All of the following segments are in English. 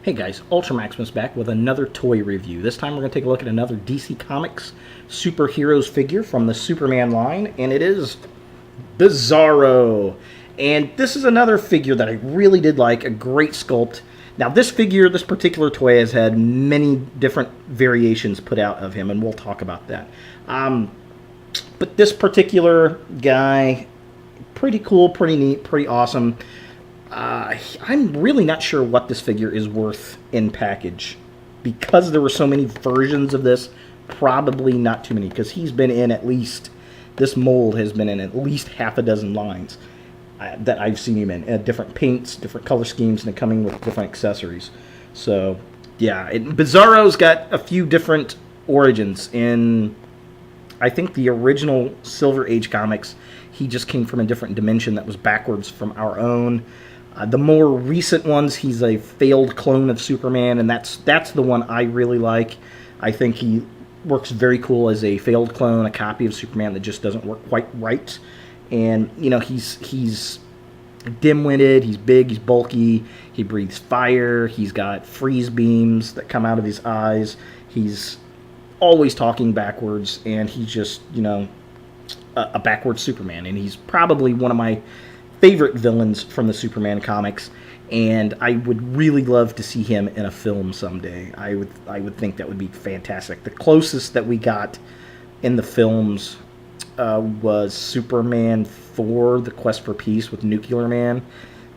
Hey guys, Ultra Maximus back with another toy review. This time we're going to take a look at another DC Comics superheroes figure from the Superman line, and it is Bizarro. And this is another figure that I really did like, a great sculpt. Now this figure, this particular toy, has had many different variations put out of him, and we'll talk about that. But this particular guy, pretty cool, pretty neat, pretty awesome. I'm really not sure what this figure is worth in package. Because there were so many versions of this, probably not too many. Because he's been in at least, this mold has been in at least half a dozen lines that I've seen him in. Different paints, different color schemes, and coming with different accessories. So, yeah. Bizarro's got a few different origins. In, I think, the original Silver Age comics, he just came from a different dimension that was backwards from our own. The more recent ones, he's a failed clone of Superman, and that's the one I really like. I think he works very cool as a failed clone, a copy of Superman that just doesn't work quite right. And, you know, he's dim-witted, he's big, he's bulky, he breathes fire, he's got freeze beams that come out of his eyes, he's always talking backwards, and he's just, you know, a backwards Superman. And he's probably one of my favorite villains from the Superman comics, and I would really love to see him in a film someday. I would think that would be fantastic. The closest that we got in the films was Superman 4, The Quest for Peace with Nuclear Man,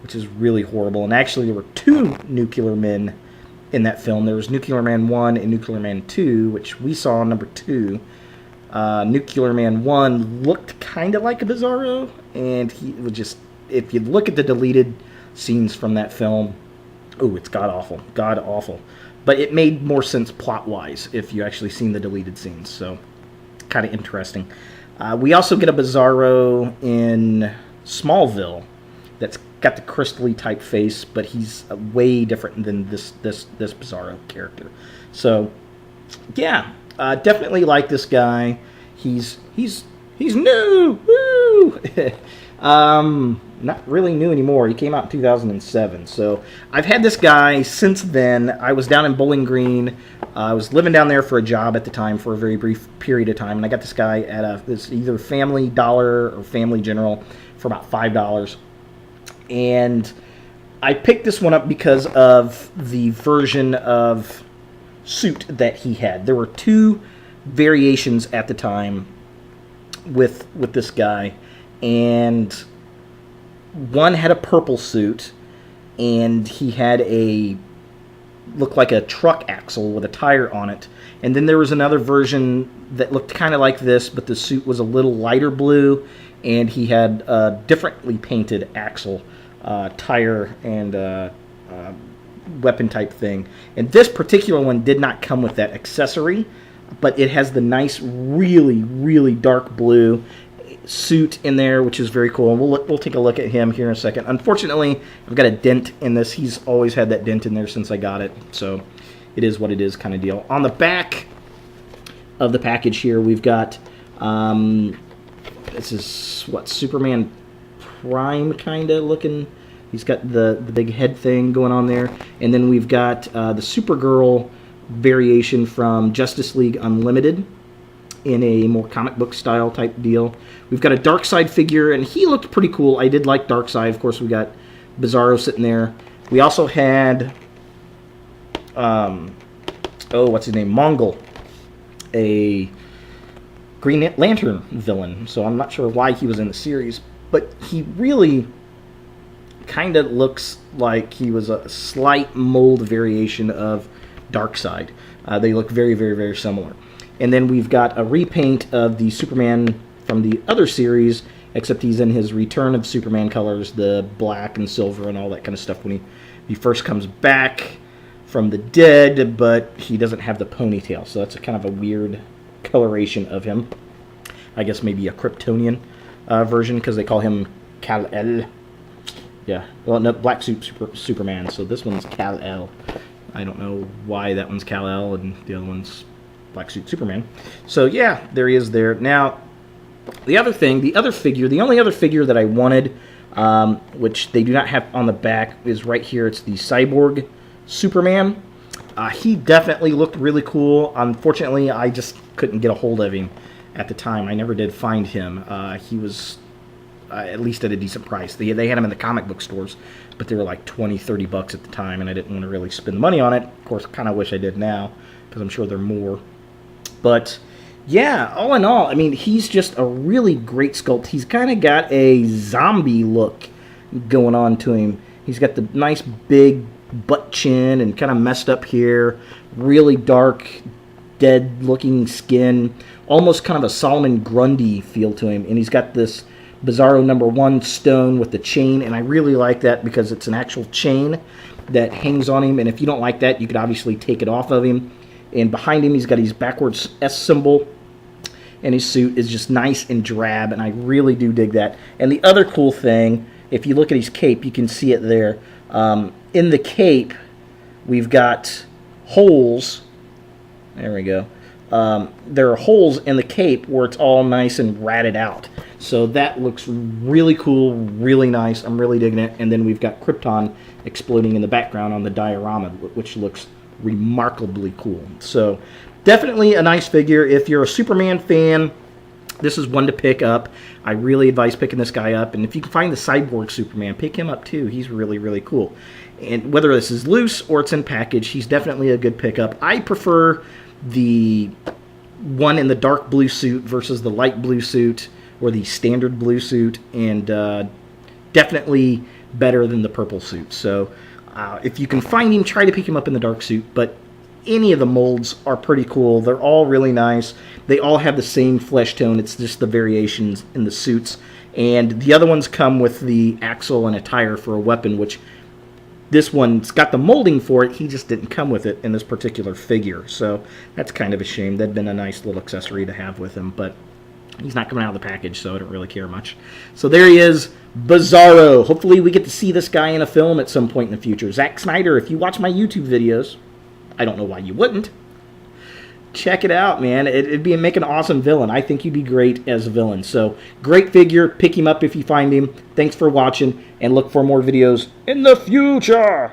which is really horrible. And actually there were two Nuclear Men in that film. There was Nuclear Man 1 and Nuclear Man 2, which we saw number 2. Nuclear Man 1 looked kind of like a Bizarro, and he was just, if you look at the deleted scenes from that film, oh, it's god-awful, god-awful. But it made more sense plot-wise if you actually seen the deleted scenes, so kind of interesting. We also get a Bizarro in Smallville that's got the crystally type face, but he's way different than this Bizarro character. So, yeah. Definitely like this guy. He's new. Woo! Not really new anymore. He came out in 2007. So I've had this guy since then. I was down in Bowling Green. I was living down there for a job at the time for a very brief period of time, and I got this guy at this either Family Dollar or Family General for about $5. And I picked this one up because of the version of suit that he had. There were two variations at the time with this guy, and one had a purple suit, and he had looked like a truck axle with a tire on it. And then there was another version that looked kind of like this, but the suit was a little lighter blue, and he had a differently painted axle, tire, and weapon type thing. And this particular one did not come with that accessory, but it has the nice, really, really dark blue suit in there, which is very cool. And we'll take a look at him here in a second. Unfortunately, I've got a dent in this. He's always had that dent in there since I got it, so it is what it is kind of deal. On the back of the package here, we've got this is what, Superman Prime kind of looking. He's got the big head thing going on there. And then we've got the Supergirl variation from Justice League Unlimited in a more comic book style type deal. We've got a Darkseid figure, and he looked pretty cool. I did like Darkseid. Of course, we got Bizarro sitting there. We also had, what's his name? Mongol, a Green Lantern villain. So I'm not sure why he was in the series, but he really kind of looks like he was a slight mold variation of Darkseid. They look very, very, very similar. And then we've got a repaint of the Superman from the other series, except he's in his Return of Superman colors, the black and silver and all that kind of stuff when he first comes back from the dead, but he doesn't have the ponytail. So that's a kind of a weird coloration of him. I guess maybe a Kryptonian version, because they call him Kal-El. Yeah, well, no, Black Suit Superman, so this one's Kal-El. I don't know why that one's Kal-El and the other one's Black Suit Superman. So, yeah, there he is there. Now, the other thing, the only other figure that I wanted, which they do not have on the back, is right here. It's the Cyborg Superman. He definitely looked really cool. Unfortunately, I just couldn't get a hold of him at the time. I never did find him. He was at least at a decent price. They had them in the comic book stores, but they were like $20-$30 at the time, and I didn't want to really spend the money on it. Of course, I kind of wish I did now, because I'm sure they're more. But yeah, all in all, I mean, he's just a really great sculpt. He's kind of got a zombie look going on to him. He's got the nice big butt chin and kind of messed up hair, really dark, dead-looking skin, almost kind of a Solomon Grundy feel to him. And he's got this Bizarro #1 stone with the chain, and I really like that because it's an actual chain that hangs on him, and if you don't like that, you could obviously take it off of him. And behind him, he's got his backwards S symbol, and his suit is just nice and drab, and I really do dig that. And the other cool thing, if you look at his cape, you can see it there. In the cape, we've got holes. There we go. There are holes in the cape where it's all nice and ratted out. So that looks really cool, really nice. I'm really digging it. And then we've got Krypton exploding in the background on the diorama, which looks remarkably cool. So definitely a nice figure. If you're a Superman fan, this is one to pick up. I really advise picking this guy up. And if you can find the Cyborg Superman, pick him up too. He's really, really cool. And whether this is loose or it's in package, he's definitely a good pickup. I prefer the one in the dark blue suit versus the light blue suit or the standard blue suit, and definitely better than the purple suit. So if you can find him, try to pick him up in the dark suit. But any of the molds are pretty cool. They're all really nice. They all have the same flesh tone. It's just the variations in the suits. And the other ones come with the axle and a tire for a weapon, which this one's got the molding for it. He just didn't come with it in this particular figure. So that's kind of a shame. That'd been a nice little accessory to have with him. But he's not coming out of the package, so I don't really care much. So there he is, Bizarro. Hopefully we get to see this guy in a film at some point in the future. Zack Snyder, if you watch my YouTube videos, I don't know why you wouldn't. Check it out, man. It'd be make an awesome villain. I think he'd be great as a villain. So, great figure. Pick him up if you find him. Thanks for watching, and look for more videos in the future.